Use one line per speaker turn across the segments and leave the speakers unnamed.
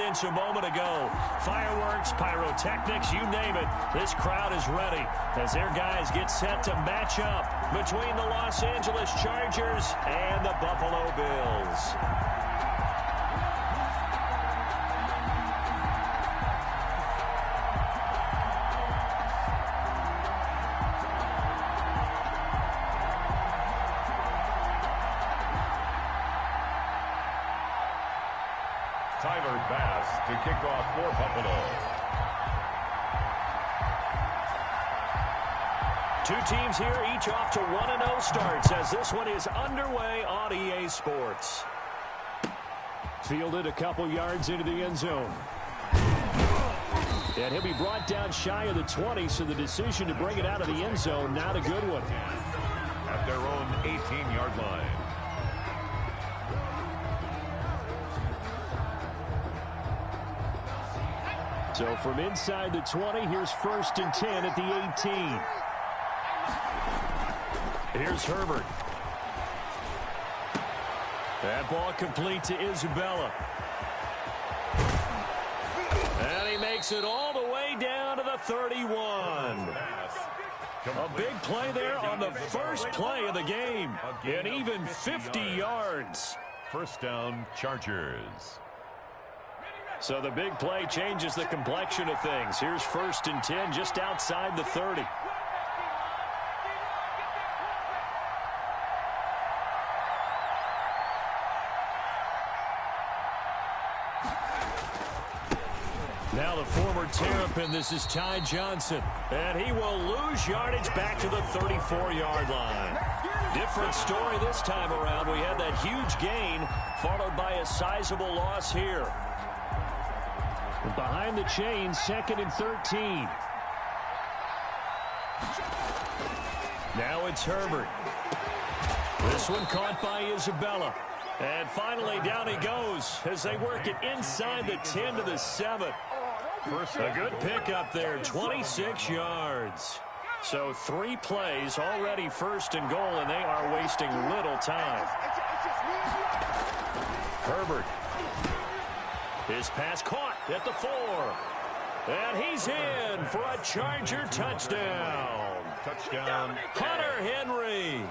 confidence a moment ago. Fireworks, pyrotechnics, you name it. This crowd is ready as their guys get set to match up between the Los Angeles Chargers and the Buffalo Bills.
To kick off for Buffalo.
Two teams here, each off to 1-0 starts as this one is underway on EA Sports. Fielded a couple yards into the end zone. And he'll be brought down shy of the 20, so the decision to bring it out of the end zone, not a good one.
At their own 18-yard line.
So from inside the 20, here's 1st and 10 at the 18. Here's Herbert. That ball complete to Isabella. And he makes it all the way down to the 31. A big play there on the first play of the game. And even 50 yards.
First down, Chargers.
So the big play changes the complexion of things. Here's 1st and 10 just outside the 30. Now the former Terrapin, this is Ty Johnson. And he will lose yardage back to the 34-yard line. Different story this time around. We had that huge gain followed by a sizable loss here. Behind the chain, 2nd and 13. Now it's Herbert. This one caught by Isabella. And finally down he goes as they work it inside the 10 to the 7. A good pickup there, 26 yards. So 3 plays, already 1st and goal, and they are wasting little time. Herbert. His pass caught at the 4. And he's in for a Charger touchdown.
Touchdown.
Hunter Henry.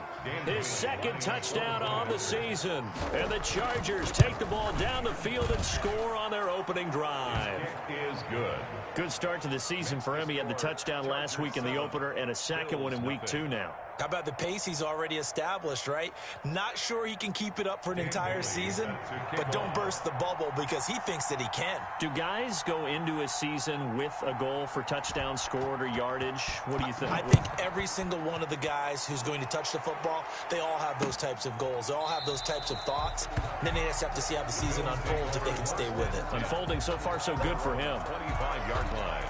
His 2nd touchdown on the season. And the Chargers take the ball down the field and score on their opening drive.
It is good.
Good start to the season for him. He had the touchdown last week in the opener and a 2nd one in week 2 now.
How about the pace he's already established, right? Not sure he can keep it up for an entire season, but don't burst the bubble because he thinks that he can.
Do guys go into a season with a goal for touchdown scored or yardage? What do you think?
I think every single one of the guys who's going to touch the football, they all have those types of goals. They all have those types of thoughts. And then they just have to see how the season unfolds if they can stay with it.
Unfolding so far so good for him.
25-yard line.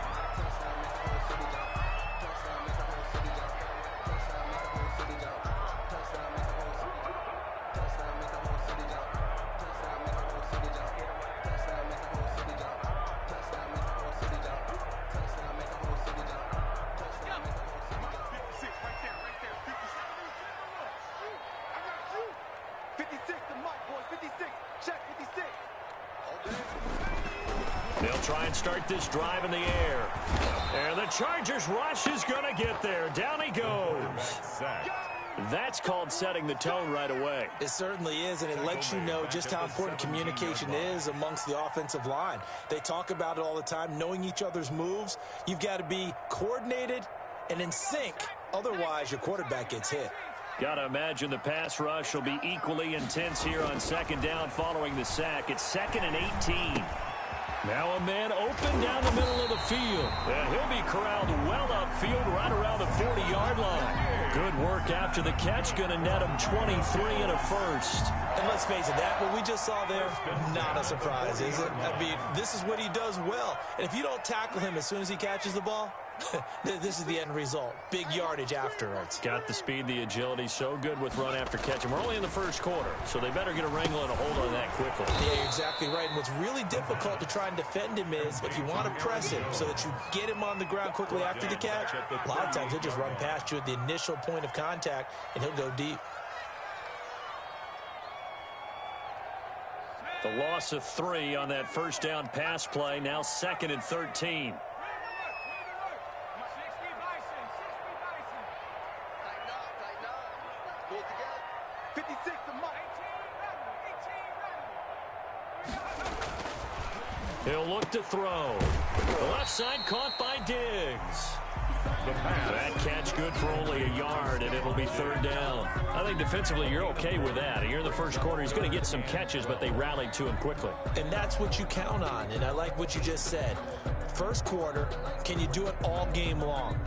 They'll try and start this drive in the air. And the Chargers rush is going to get there. Down he goes. That's called setting the tone right away.
It certainly is, and it lets you know just how important communication is amongst the offensive line. They talk about it all the time, knowing each other's moves. You've got to be coordinated and in sync. Otherwise, your quarterback gets hit.
Got to imagine the pass rush will be equally intense here on 2nd down following the sack. It's 2nd and 18. Now a man open down the middle of the field. And he'll be corralled well upfield right around the 40-yard line. Good work after the catch. Going to net him 23 and a 1st.
And let's face it, that what we just saw there, not a surprise, is it? I mean, this is what he does well. And if you don't tackle him as soon as he catches the ball, this is the end result. Big yardage afterwards.
Got the speed, the agility, so good with run after catch. And we're only in the 1st quarter, so they better get a wrangle and a hold on that quickly.
Yeah, you're exactly right. And what's really difficult to try and defend him is if you want to press him so that you get him on the ground quickly after the catch, a lot of times he'll just run past you at the initial point of contact, and he'll go deep.
The loss of 3 on that first down pass play. Now 2nd and 13. He'll look to throw. The left side caught by Diggs. That catch good for only a yard, and it'll be 3rd down. I think defensively you're okay with that. You're in the first quarter. He's going to get some catches, but they rallied to him quickly.
And that's what you count on, and I like what you just said. First quarter, can you do it all game long?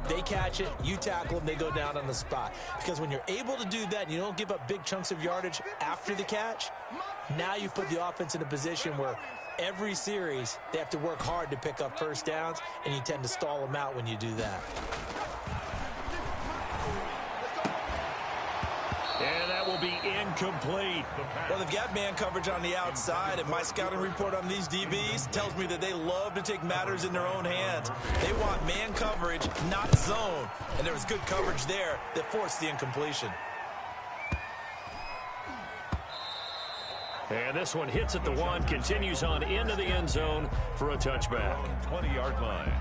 They catch it, you tackle them, they go down on the spot. Because when you're able to do that and you don't give up big chunks of yardage after the catch, now you put the offense in a position where every series they have to work hard to pick up first downs, and you tend to stall them out when you do that.
And that will be incomplete.
Well, they've got man coverage on the outside, and my scouting report on these DBs tells me that they love to take matters in their own hands. They want man coverage, not zone. And there was good coverage there that forced the incompletion.
And this one hits at the 1, continues on into the end zone for a touchback.
20-yard line.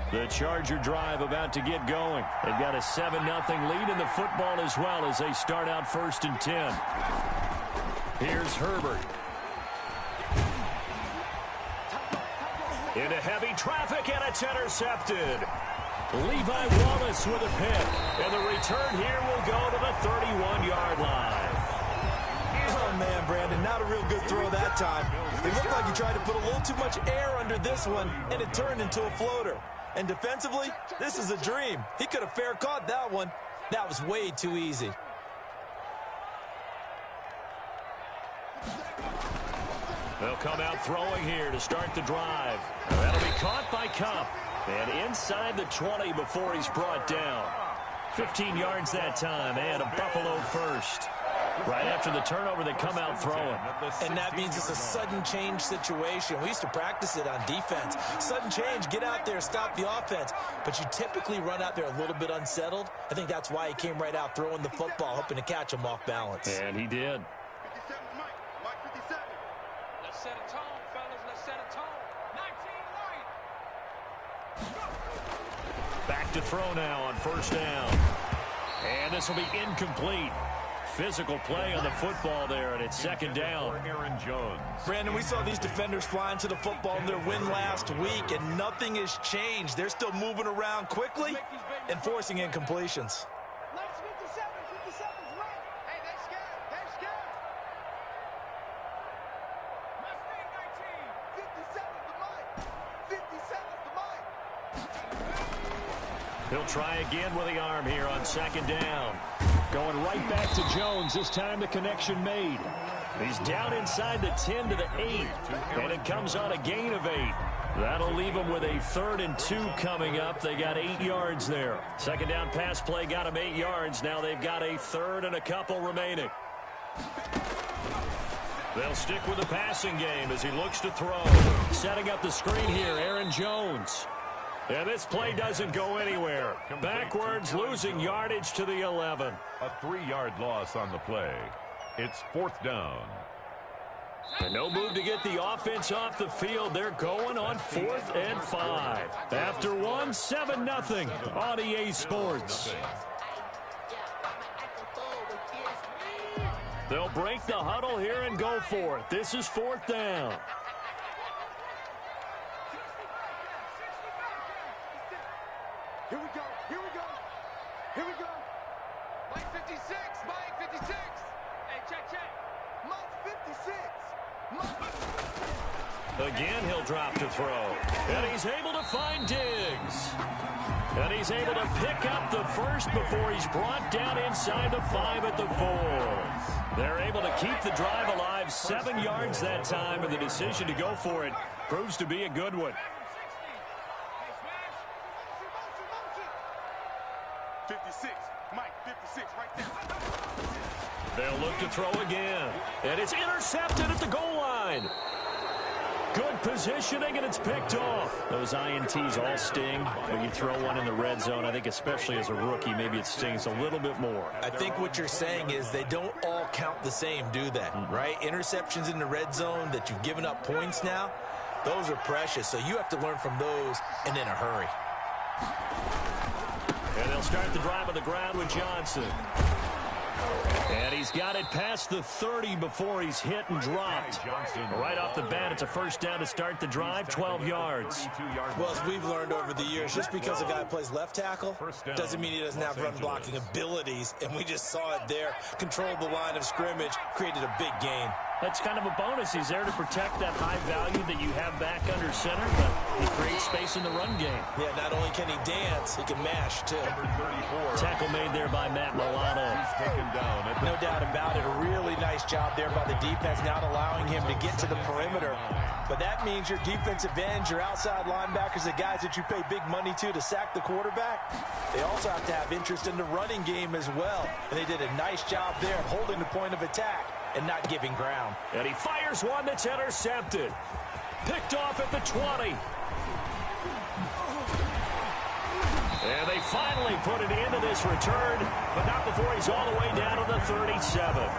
The Charger drive about to get going. They've got a 7-0 lead in the football as well as they start out 1st and 10. Here's Herbert. Into heavy traffic, and it's intercepted. Levi Wallace with a pick. And the return here will go to the 31-yard line.
Oh, man, Brandon, not a real good throw that time. It looked like he tried to put a little too much air under this one, and it turned into a floater. And defensively, this is a dream. He could have fair caught that one. That was way too easy.
They'll come out throwing here to start the drive. That'll be caught by Cup. And inside the 20 before he's brought down. 15 yards that time, and a Buffalo first. Right after the turnover, they come out throwing.
And that means it's a sudden change situation. We used to practice it on defense. Sudden change, get out there, stop the offense. But you typically run out there a little bit unsettled. I think that's why he came right out throwing the football, hoping to catch him off balance.
And he did.
Let's set a tone, fellas. Let's set a tone. 19 right.
Back to throw now on 1st down. And this will be incomplete. Physical play on the football there, and it's 2nd down.
Aaron Jones.
Brandon, we saw these defenders flying to the football in their win last week, and nothing has changed. They're still moving around quickly and forcing incompletions.
He'll try again with the arm here on 2nd down. Going right back to Jones. This time the connection made. He's down inside the 10 to the 8. And it comes on a gain of 8. That'll leave him with a 3rd and 2 coming up. They got 8 yards there. 2nd down pass play got him 8 yards. Now they've got a 3rd and a couple remaining. They'll stick with the passing game as he looks to throw. Setting up the screen here, Aaron Jones. And this play doesn't go anywhere. Backwards, losing yardage to the 11.
A 3-yard loss on the play. It's 4th down.
And no move to get the offense off the field. They're going on 4th and 5. After 1, 7-0 on EA Sports. They'll break the huddle here and go for it. This is 4th down.
Here we go. Here we go. Here we go. Mike 56. Mike 56. Hey, check. Mike 56.
Again, he'll drop to throw. And he's able to find Diggs. And he's able to pick up the first before he's brought down inside the 5 at the 4. They're able to keep the drive alive. 7 yards that time, and the decision to go for it proves to be a good one.
56. Mike 56 right there.
They'll look to throw again. And it's intercepted at the goal line. Good positioning, and it's picked off. Those INTs all sting, but you throw one in the red zone, I think especially as a rookie, maybe it stings a little bit more.
I think what you're saying is they don't all count the same, do they? Right? Interceptions in the red zone that you've given up points now, those are precious. So you have to learn from those and in a hurry.
And they'll start the drive on the ground with Johnson. And he's got it past the 30 before he's hit and dropped. Right off the bat, it's a first down to start the drive, 12 yards.
Well, as we've learned over the years, just because a guy plays left tackle doesn't mean he doesn't have run blocking abilities. And we just saw it there. Controlled the line of scrimmage, created a big gain.
That's kind of a bonus. He's there to protect that high value that you have back under center, but he creates space in the run game.
Yeah, not only can he dance, he can mash, too.
Tackle made there by Matt Milano.
No doubt about it. A really nice job there by the defense, not allowing him to get to the perimeter. But that means your defensive ends, your outside linebackers, the guys that you pay big money to sack the quarterback, they also have to have interest in the running game as well. And they did a nice job there of holding the point of attack and not giving ground.
And he fires one that's intercepted. Picked off at the 20. And they finally put it into this return, but not before he's all the way down to the 37.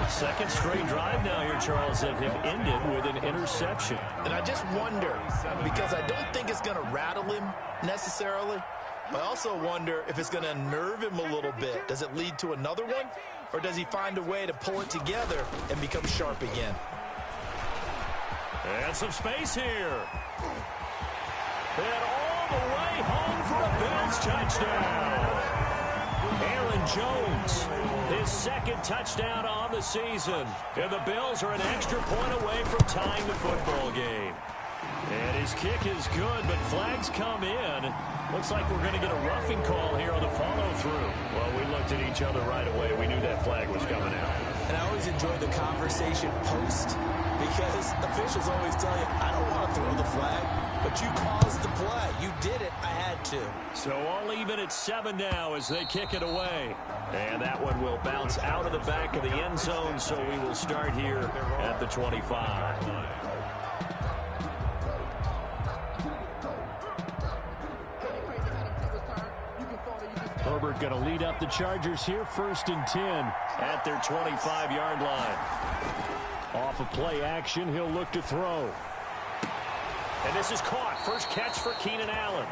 Second straight drive now here, Charles, that have ended with an interception.
And I just wonder, because I don't think it's going to rattle him necessarily, but I also wonder if it's going to unnerve him a little bit. Does it lead to another one? Or does he find a way to pull it together and become sharp again?
And some space here. And all the way home for a Bills touchdown. Aaron Jones, his second touchdown on the season. And the Bills are an extra point away from tying the football game. And his kick is good, but flags come in. Looks like we're going to get a roughing call here on the follow-through. Well, we looked at each other right away. We knew that flag was coming out.
And I always enjoy the conversation post, because officials always tell you, I don't want to throw the flag, but you caused the play. You did it. I had to.
So all even at 7 now as they kick it away. And that one will bounce out of the back of the end zone, so we will start here at the 25. Herbert going to lead up the Chargers here, 1st and 10 at their 25-yard line. Off of play action, he'll look to throw. And this is caught. First catch for Keenan Allen.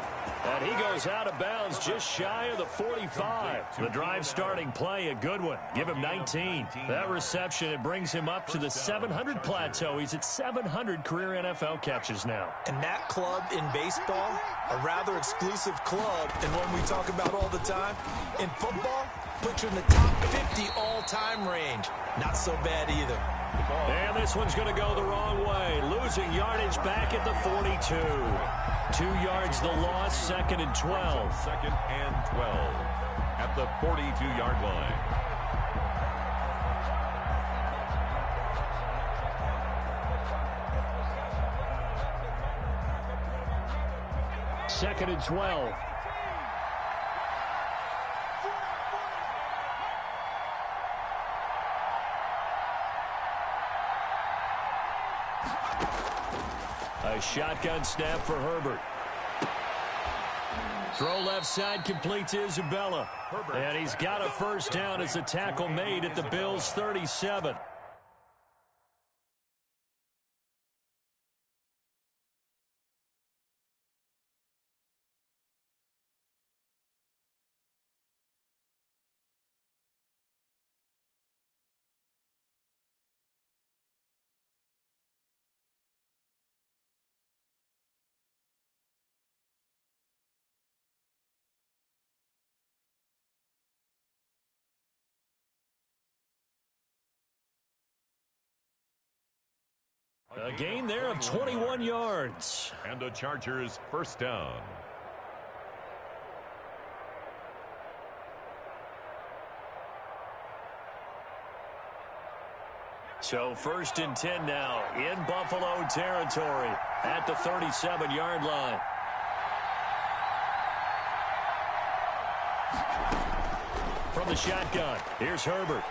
And he goes out of bounds just shy of the 45. The drive starting play, a good one. Give him 19. That reception, it brings him up to the 700 plateau. He's at 700 career NFL catches now.
And that club in baseball, a rather exclusive club, and one we talk about all the time. In football, puts you in the top 50 all-time range. Not so bad either.
And this one's going to go the wrong way. Losing yardage back at the 42. 2 yards the loss, 2nd and 12.
2nd and 12 at the 42-yard line.
Second and 12. A shotgun snap for Herbert. Throw left side, complete to Isabella. And he's got a first down as a tackle made at the Bills' 37. A gain there of 21 yards.
And the Chargers first down.
So 1st and 10 now in Buffalo territory at the 37-yard line. From the shotgun, here's Herbert.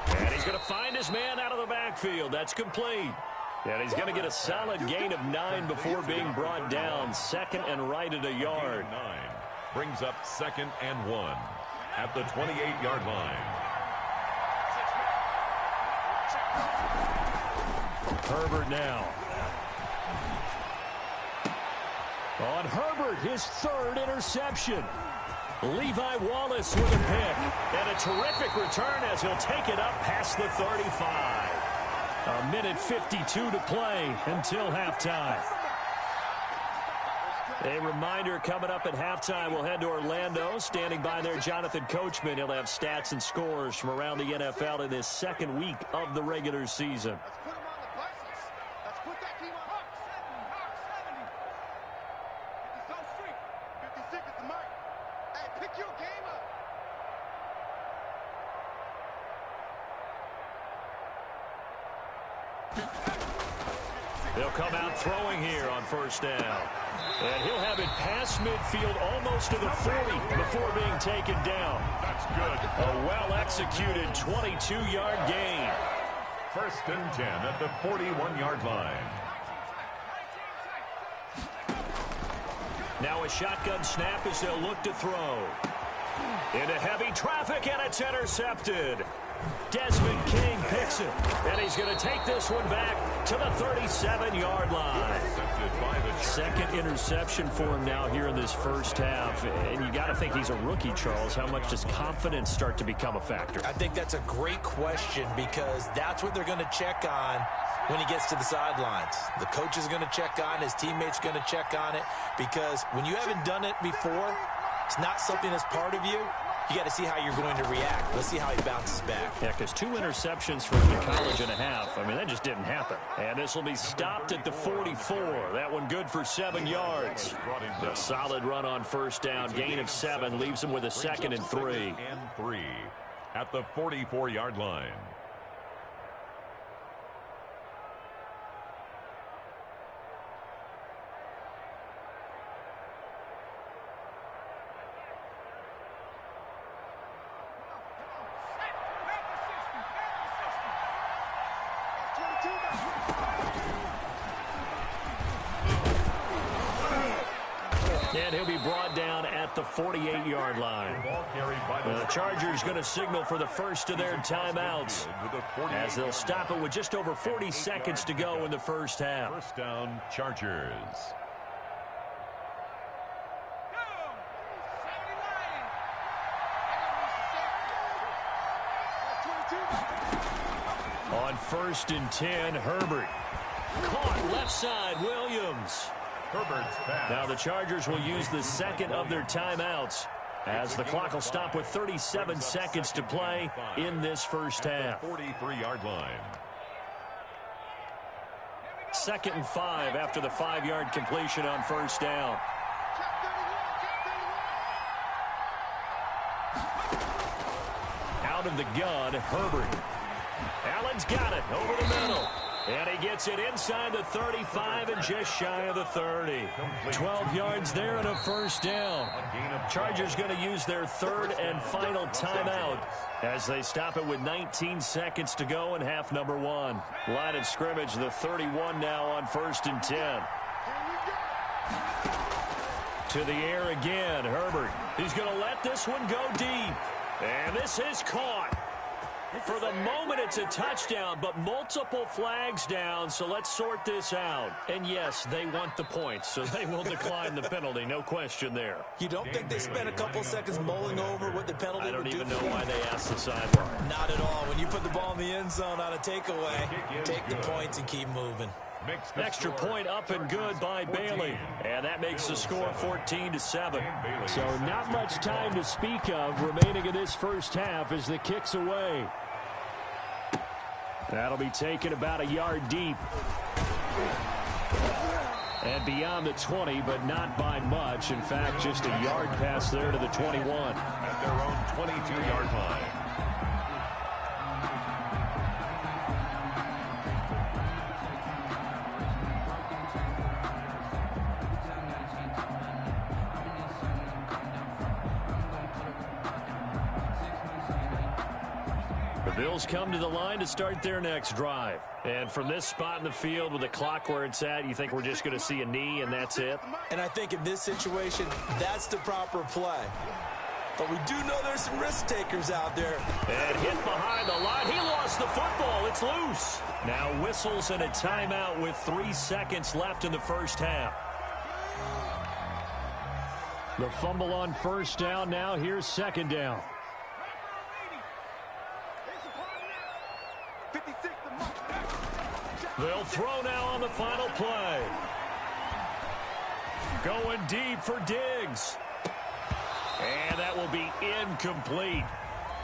And he's going to find his man out of the backfield. That's complete. And he's going to get a solid gain of 9 before being brought down. 2nd and right at a yard.
9 brings up 2nd and 1 at the 28-yard line.
Herbert now. On Herbert, his 3rd interception. Levi Wallace with a pick. And a terrific return as he'll take it up past the 35. A minute 52 to play until halftime. A reminder coming up at halftime, we'll head to Orlando. Standing by there, Jonathan Coachman. He'll have stats and scores from around the NFL in this 2nd week of the regular season.
Let's put that team on Hawk 70. 50 Zone Street. 56 is the mic. Hey, pick your game up.
They'll come out throwing here on 1st down. And he'll have it past midfield almost to the 40 before being taken down.
That's good.
A well-executed 22-yard gain.
1st and 10 at the 41-yard line.
Now a shotgun snap as they'll look to throw. Into heavy traffic, and it's intercepted. Desmond King picks it, and he's going to take this one back to the 37-yard line. 2nd interception for him now here in this 1st half. And you got to think he's a rookie, Charles. How much does confidence start to become a factor?
I think that's a great question because that's what they're going to check on when he gets to the sidelines. The coach is going to check on, his teammates going to check on it, because when you haven't done it before, it's not something that's part of you. You got to see how you're going to react. Let's see how he bounces back.
Yeah, because 2 interceptions for him in college and a half. I mean, that just didn't happen. And this will be stopped at the 44. That one good for 7 yards. A solid run on 1st down. Gain of 7 leaves him with a 2nd and 3.
And 3 at the 44-yard line.
And he'll be brought down at the 48-yard line. The Chargers going to signal for the first of their timeouts as they'll stop it with just over 40 seconds to go in the 1st half.
1st down, Chargers.
On 1st and 10, Herbert. Caught left side, Williams.
Herbert's pass.
Now the Chargers will use the 2nd of their timeouts as the clock will stop with 37 seconds to play in this 1st half.
43-yard line.
2nd and 5 after the 5-yard completion on 1st down. Out of the gun, Herbert. Allen's got it over the middle. And he gets it inside the 35 and just shy of the 30. 12 yards there and a 1st down. Chargers going to use their 3rd and final timeout as they stop it with 19 seconds to go in half number 1. Line of scrimmage, the 31 now on 1st and 10. To the air again, Herbert. He's going to let this one go deep. And this is caught. For the moment, it's a touchdown, but multiple flags down, so let's sort this out. And, yes, they want the points, so they will decline the penalty, no question there.
You don't think they spent a couple seconds mulling over what the penalty would do?
I don't even know why they asked the sideline.
Not at all. When you put the ball in the end zone on a takeaway, take the points and keep moving.
Extra point up and good by Bailey. And that makes the score 14-7. So not much time to speak of remaining in this 1st half as the kick's away. That'll be taken about a yard deep. And beyond the 20, but not by much. In fact, just a yard pass there to the 21.
At their own 22-yard line.
Bills come to the line to start their next drive. And from this spot in the field with the clock where it's at, you think we're just going to see a knee and that's it?
And I think in this situation, that's the proper play. But we do know there's some risk takers out there.
And hit behind the line. He lost the football. It's loose. Now whistles and a timeout with 3 seconds left in the first half. The fumble on first down. Now here's second down. They'll throw now on the final play. Going deep for Diggs. And that will be incomplete.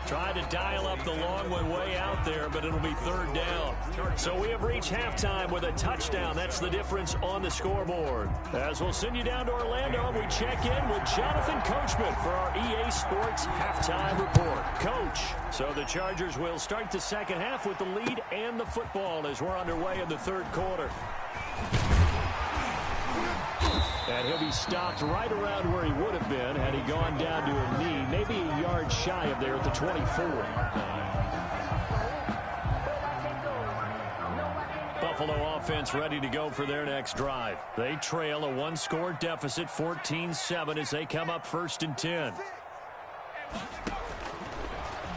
Tried to dial up the long one way out there, but it'll be third down. So we have reached halftime with a touchdown. That's the difference on the scoreboard. As we'll send you down to Orlando, we check in with Jonathan Coachman for our EA Sports Halftime Report. Coach, so the Chargers will start the second half with the lead and the football as we're underway in the third quarter. And he'll be stopped right around where he would have been had he gone down to a knee, maybe a yard shy of there at the 24. Buffalo offense ready to go for their next drive. They trail a one-score deficit, 14-7, as they come up 1st and 10.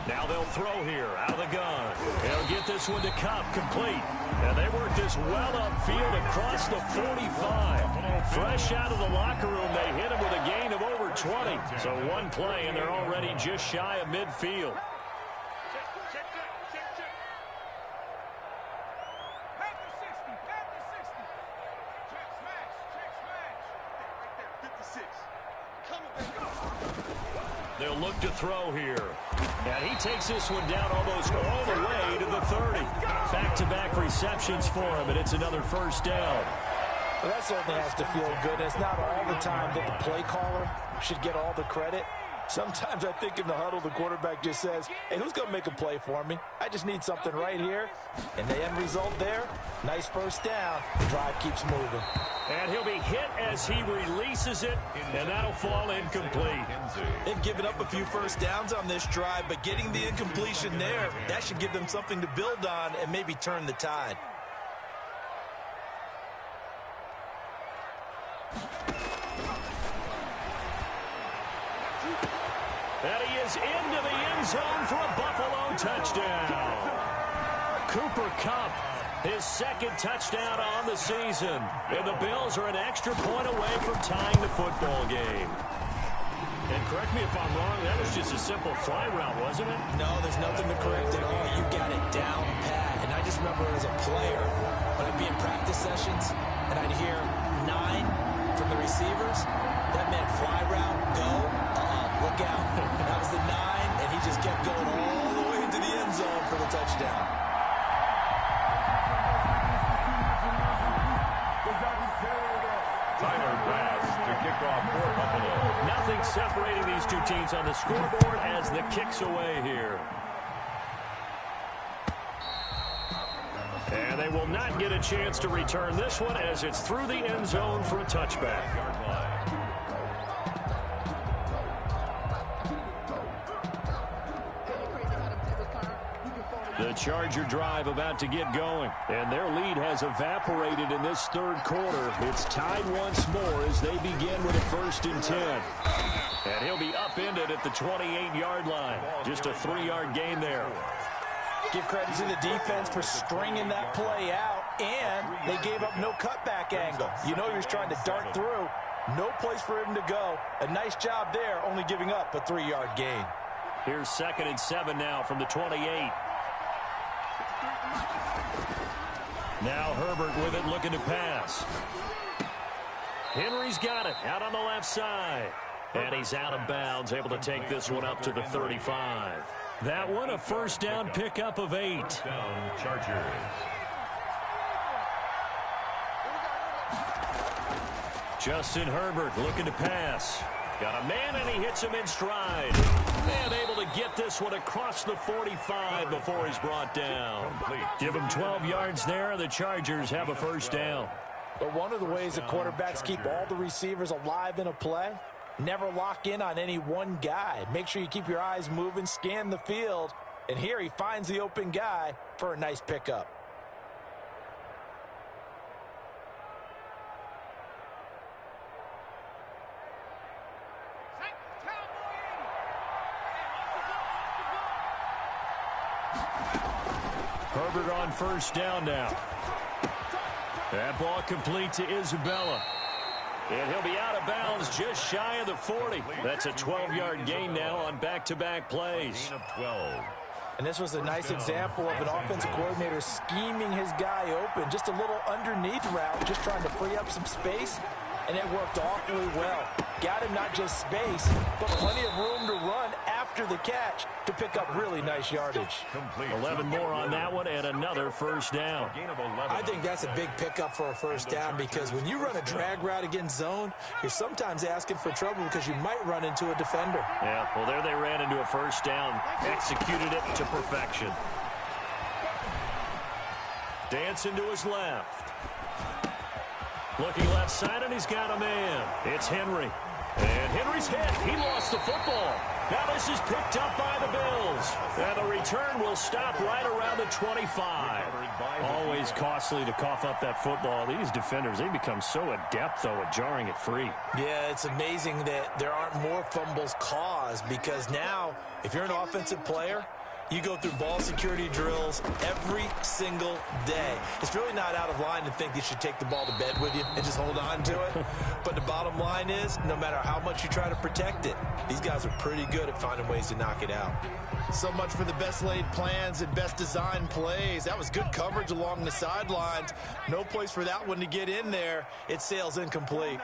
Now they'll throw here out of the gun. They'll get this one to Cup, complete. And they work this well upfield across the 45. Fresh out of the locker room, they hit him with a gain of over 20. So one play, and they're already just shy of midfield. They'll look to throw here. And he takes this one down almost all the way to the 30. Back-to-back receptions for him, and it's another first down.
Well, that certainly has to feel good. It's not all the time that the play caller should get all the credit. Sometimes I think in the huddle, the quarterback just says, hey, who's going to make a play for me? I just need something right here. And the end result there, nice first down. The drive keeps moving.
And he'll be hit as he releases it, and that'll fall incomplete.
They've given up a few first downs on this drive, but getting the incompletion there, that should give them something to build on and maybe turn the tide.
And he is into the end zone for a Buffalo touchdown. Cooper Kupp, his second touchdown on the season. And the Bills are an extra point away from tying the football game. And correct me if I'm wrong, that was just a simple fly route, wasn't it?
No, there's nothing to correct at all. You got it down pat. And I just remember as a player, when I'd be in practice sessions, and I'd hear 9 from the receivers, that meant fly route, go, look out. That was the 9, and he just kept going all the way into the end zone for the touchdown.
Tyler Bass to kick off for Buffalo.
Nothing separating these two teams on the scoreboard as the kick's away here. And they will not get a chance to return this one as it's through the end zone for a touchback. The Charger drive about to get going, and their lead has evaporated in this third quarter. It's tied once more as they begin with a 1st and 10. And he'll be upended at the 28-yard line. Just a 3-yard gain there.
Give credit to the defense for stringing that play out, and they gave up no cutback angle. You know he was trying to dart through. No place for him to go. A nice job there, only giving up a 3-yard gain.
Here's 2nd and 7 now from the 28. Now Herbert with it, looking to pass. Henry's got it out on the left side. And he's out of bounds, able to take this one up to the 35. That one a first down pickup of 8.
Down Chargers.
Justin Herbert looking to pass. Got a man, and he hits him in stride. And able to get this one across the 45 before he's brought down. Give him 12 yards there, and the Chargers have a first down.
But one of the ways that quarterbacks keep all the receivers alive in a play, never lock in on any one guy. Make sure you keep your eyes moving, scan the field, And here he finds the open guy for a nice pickup.
Herbert on first down now. That ball complete to Isabella. And he'll be out of bounds just shy of the 40. That's a 12-yard gain now on back-to-back plays.
Gain of 12.
And this was a nice example of an offensive coordinator scheming his guy open. Just a little underneath route, just trying to free up some space. And it worked awfully well. Got him not just space, but plenty of room to run after the catch to pick up really nice yardage.
11 more on that one and another first down.
I think that's a big pickup for a first down because when you run a drag route against zone, you're sometimes asking for trouble because you might run into a defender.
Yeah, well, there they ran into a first down, executed it to perfection. Dancing to his left. Looking left side, and he's got a man. It's Henry. And Henry's hit. He lost the football. Now this is picked up by the Bills. And the return will stop right around the 25. Always costly to cough up that football. These defenders, they become so adept, though, at jarring it free.
Yeah, it's amazing that there aren't more fumbles caused because now, if you're an offensive player, you go through ball security drills every single day. It's really not out of line to think you should take the ball to bed with you and just hold on to it. But the bottom line is, no matter how much you try to protect it, these guys are pretty good at finding ways to knock it out. So much for the best laid plans and best designed plays. That was good coverage along the sidelines. No place for that one to get in there. It sails incomplete.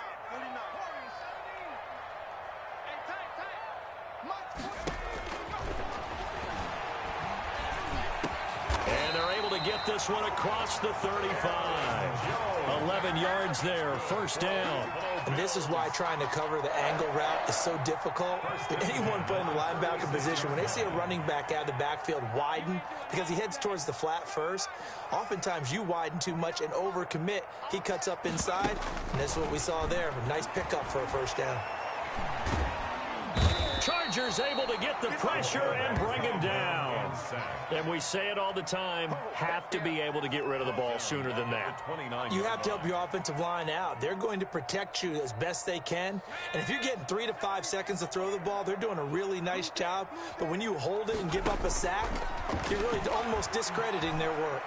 Get this one across the 35. 11 yards there, first down.
And this is why trying to cover the angle route is so difficult. Anyone playing the linebacker position, when they see a running back out of the backfield widen, because he heads towards the flat first, oftentimes you widen too much and overcommit. He cuts up inside, and that's what we saw there. A nice pickup for a first down.
Chargers able to get the pressure and bring him down. And we say it all the time, have to be able to get rid of the ball sooner than that.
You have to help your offensive line out. They're going to protect you as best they can. And if you're getting 3 to 5 seconds to throw the ball, they're doing a really nice job. But when you hold it and give up a sack, you're really almost discrediting their work.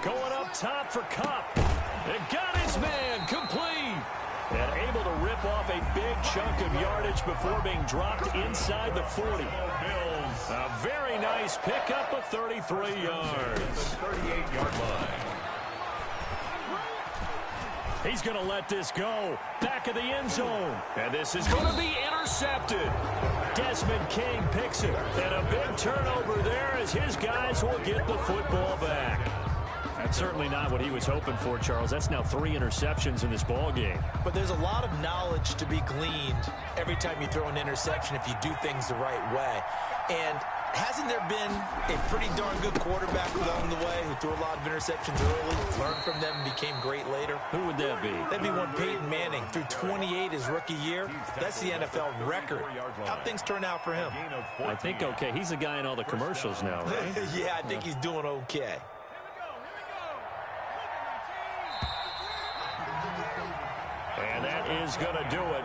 Going up top for Kupp. And got his man complete. And able to rip off a big chunk of yardage before being dropped inside the 40. A very nice pickup of 33 yards.
38-yard line.
He's going to let this go. Back of the end zone. And this is going to be intercepted. Desmond King picks it. And a big turnover there as his guys will get the football back. That's certainly not what he was hoping for, Charles. That's now 3 interceptions in this ball game.
But there's a lot of knowledge to be gleaned every time you throw an interception if you do things the right way. And hasn't there been a pretty darn good quarterback along the way who threw a lot of interceptions early, learned from them, and became great later?
Who would that be?
That'd be one Peyton Manning. Threw 28 his rookie year. That's the NFL record. How'd things turn out for him?
I think okay. He's the guy in all the commercials now, right?
Yeah, I think he's doing okay.
And that is going to do it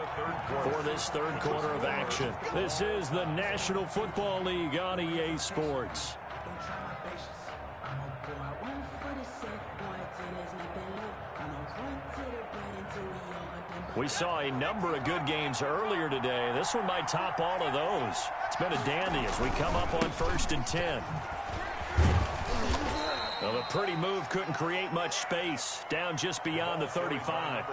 for this third quarter of action. This is the National Football League on EA Sports. We saw a number of good games earlier today. This one might top all of those. It's been a dandy as we come up on 1st and 10. Well, the pretty move couldn't create much space. Down just beyond the 35.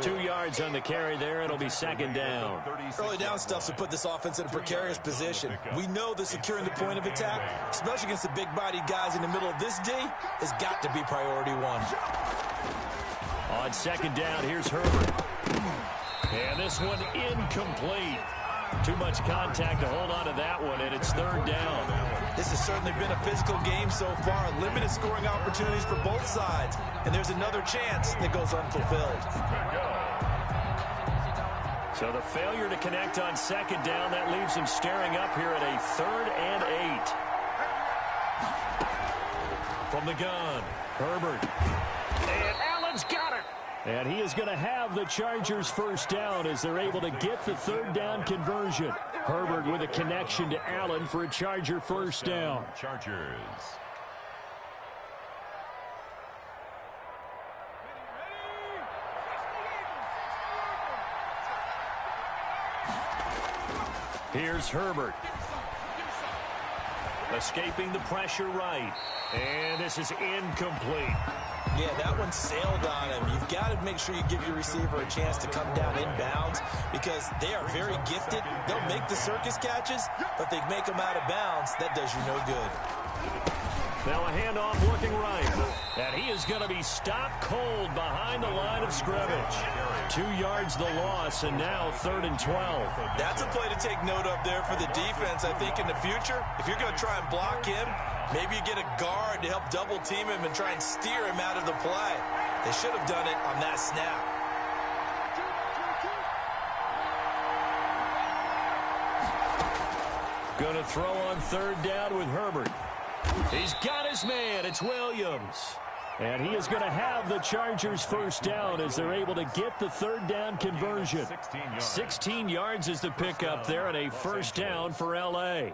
2 yards on the carry there. It'll be second down.
Early down stuff to put this offense in a precarious position. We know that securing the point of attack, especially against the big-bodied guys in the middle of this D, has got to be priority one.
On second down, here's Herbert. And this one incomplete. Too much contact to hold on to that one, and it's third down.
This has certainly been a physical game so far. Limited scoring opportunities for both sides. And there's another chance that goes unfulfilled.
So the failure to connect on second down, that leaves him staring up here at a 3rd and 8. From the gun, Herbert. And Allen's got it. And he is going to have the Chargers first down as they're able to get the 3rd down conversion. Herbert with a connection to Allen for a Charger first down.
Chargers.
Here's Herbert. Escaping the pressure right. And this is incomplete.
Yeah, that one sailed on him. You've got to make sure you give your receiver a chance to come down inbounds because they are very gifted. They'll make the circus catches, but they make them out of bounds. That does you no good.
Now a handoff working right. And he is going to be stopped cold behind the line of scrimmage. 2 yards the loss, and now 3rd and 12.
That's a play to take note of there for the defense, I think, in the future. If you're going to try and block him, maybe you get a guard to help double team him and try and steer him out of the play. They should have done it on that snap.
Going to throw on 3rd down with Herbert. He's got his man. It's Williams. And he is going to have the Chargers first down as they're able to get the 3rd down conversion. 16 yards is the pickup there and a first down for L.A.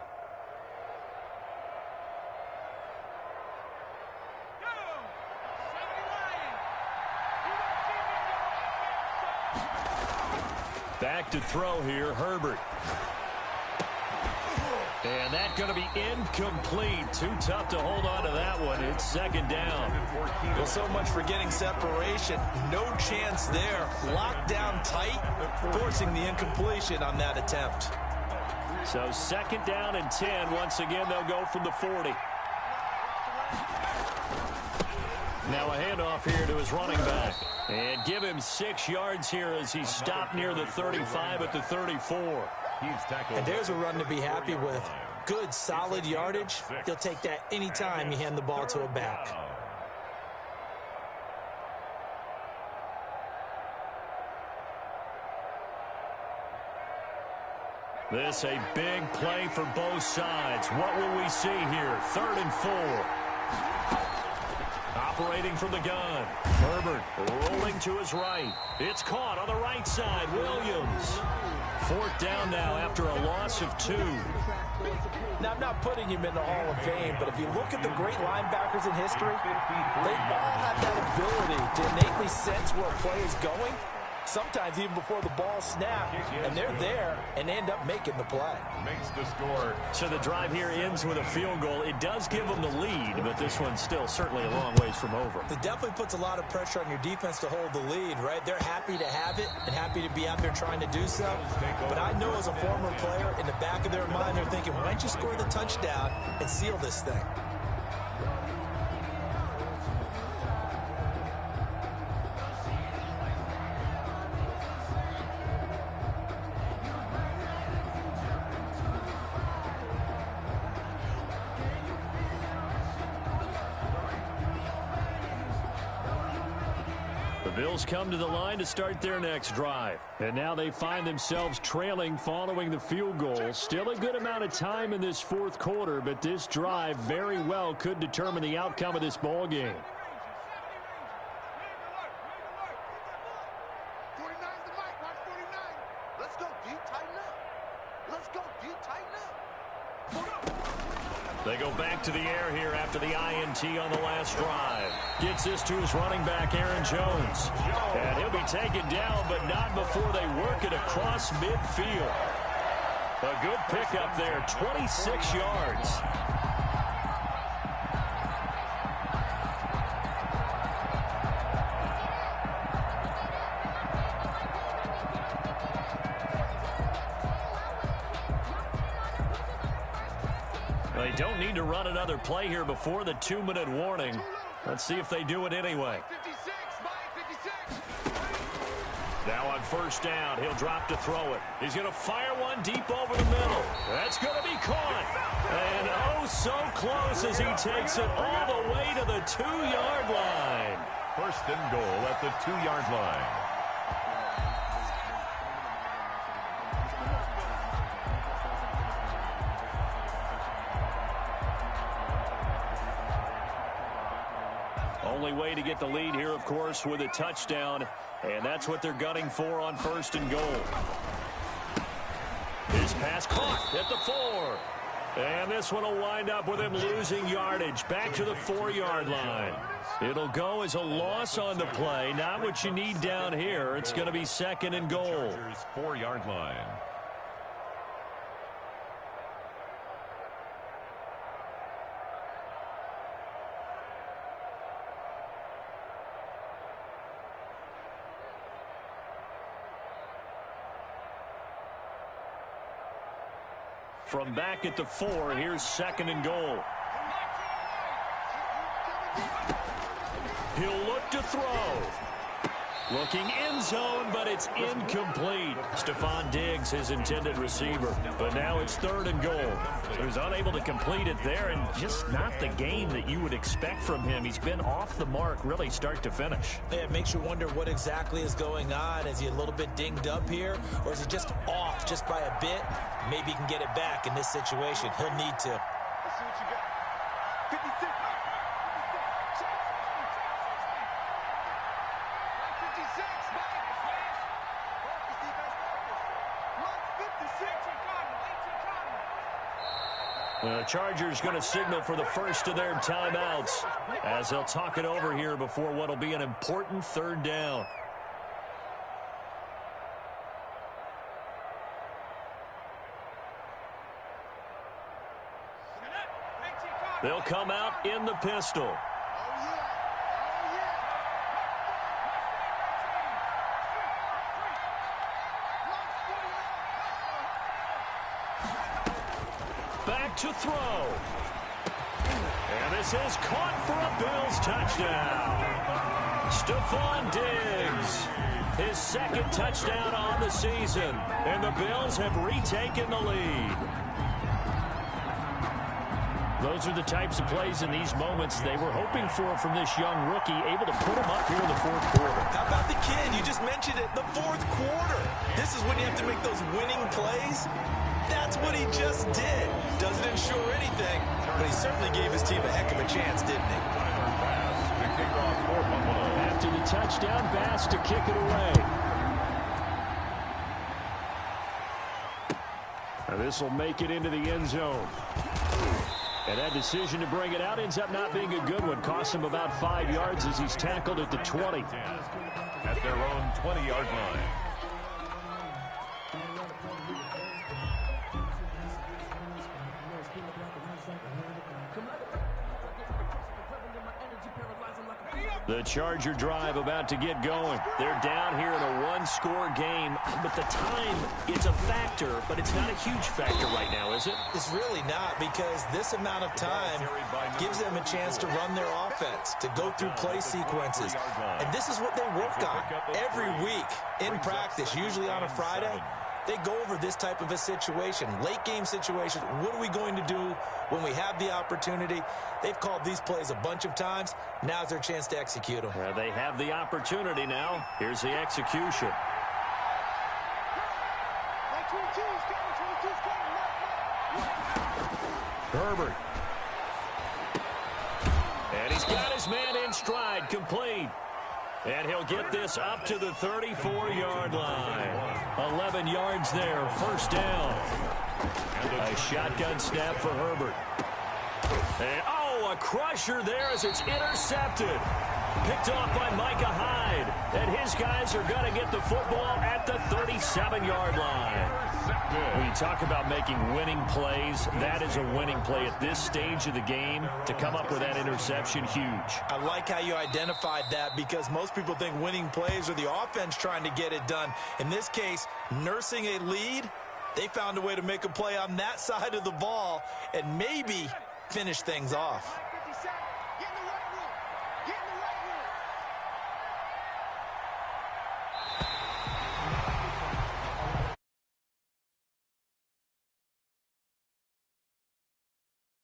Back to throw here, Herbert. And that's going to be incomplete. Too tough to hold on to that one. It's 2nd down.
Well, so much for getting separation. No chance there. Locked down tight, forcing the incompletion on that attempt.
So 2nd down and 10. Once again, they'll go from the 40. Now a handoff here to his running back. And give him 6 yards here as he's stopped near the 35 at the 34.
And there's a run to be happy with. Good, solid yardage. He'll take that anytime you hand the ball to a back.
This a big play for both sides. What will we see here? 3rd and 4. Operating from the gun. Herbert rolling to his right. It's caught on the right side. Williams. 4th down now after a loss of 2.
Now, I'm not putting him in the Hall of Fame, but if you look at the great linebackers in history, they all have that ability to innately sense where a play is going, sometimes even before the ball snaps, and they're there and end up making the play.
Makes the score.
So the drive here ends with a field goal. It does give them the lead, but this one's still certainly a long ways from over.
It definitely puts a lot of pressure on your defense to hold the lead, right? They're happy to have it and happy to be out there trying to do so. But I know as a former player, in the back of their mind, they're thinking, why don't you score the touchdown and seal this thing?
Bills come to the line to start their next drive. And now they find themselves trailing following the field goal. Still a good amount of time in this 4th quarter, but this drive very well could determine the outcome of this ball game.
49's the mic. Watch 49. Let's go, D. Tighten up. Let's go, D. Tighten up.
They go back to the air here after the INT on the last drive. Gets this to his running back, Aaron Jones. And he'll be taken down, but not before they work it across midfield. A good pickup there, 26 yards. They don't need to run another play here before the 2-minute warning. Let's see if they do it anyway.
56.
Now on 1st down, he'll drop to throw it. He's going to fire one deep over the middle. That's going to be caught. And oh, so close as he takes it all the way to the 2-yard line.
1st and goal at the 2-yard line.
only way to get the lead here, of course, with a touchdown. And that's what they're gunning for on 1st and goal. His pass caught at the 4. And this one will wind up with him losing yardage back to the 4-yard line. It'll go as a loss on the play. Not what you need down here. It's going to be 2nd and goal.
4-yard line.
From back at the 4, here's 2nd and goal. He'll look to throw. Looking end zone, but it's incomplete. Stephon Diggs, his intended receiver. But now it's 3rd and goal. He was unable to complete it there, and just not the game that you would expect from him. He's been off the mark, really start to finish.
Yeah, it makes you wonder what exactly is going on. Is he a little bit dinged up here, or is he just off just by a bit? Maybe he can get it back in this situation. He'll need to.
Let's see what you got. 56. 56, Mike. Focus, defense, focus. 56.
The Chargers going to signal for the first of their timeouts as they'll talk it over here before what will be an important 3rd down. They'll come out in the pistol. Back to throw. And this is caught for a Bills touchdown. Stephon Diggs, his 2nd touchdown on the season. And the Bills have retaken the lead. Those are the types of plays in these moments they were hoping for from this young rookie, able to put him up here in the 4th quarter.
How about the kid? You just mentioned it, the 4th quarter. This is when you have to make those winning plays. That's what he just did. Doesn't ensure anything, but he certainly gave his team a heck of a chance, didn't he?
After the touchdown, Bass to kick it away. Now this will make it into the end zone. And that decision to bring it out ends up not being a good one. Costs him about 5 yards as he's tackled at the 20.
At their own 20-yard line.
The Charger drive about to get going. They're down here in a one-score game, but the time, it's a factor, but it's not a huge factor right now, is it?
It's really not, because this amount of time gives them a chance to run their offense, to go through play sequences. And this is what they work on every week in practice, usually on a Friday. They go over this type of a situation, late game situation. What are we going to do when we have the opportunity? They've called these plays a bunch of times. Now's their chance to execute them.
They have the opportunity now. Here's the execution. Herbert. And he's got his man in stride, complete. And he'll get this up to the 34-yard line. 11 yards there, first down. A shotgun snap for Herbert. And, a crusher there as it's intercepted. Picked off by Micah Hyde. And his guys are going to get the football at the 37-yard line. When you talk about making winning plays, that is a winning play at this stage of the game. To come up with that interception, huge.
I like how you identified that, because most people think winning plays are the offense trying to get it done. In this case, nursing a lead, they found a way to make a play on that side of the ball and maybe finish things off.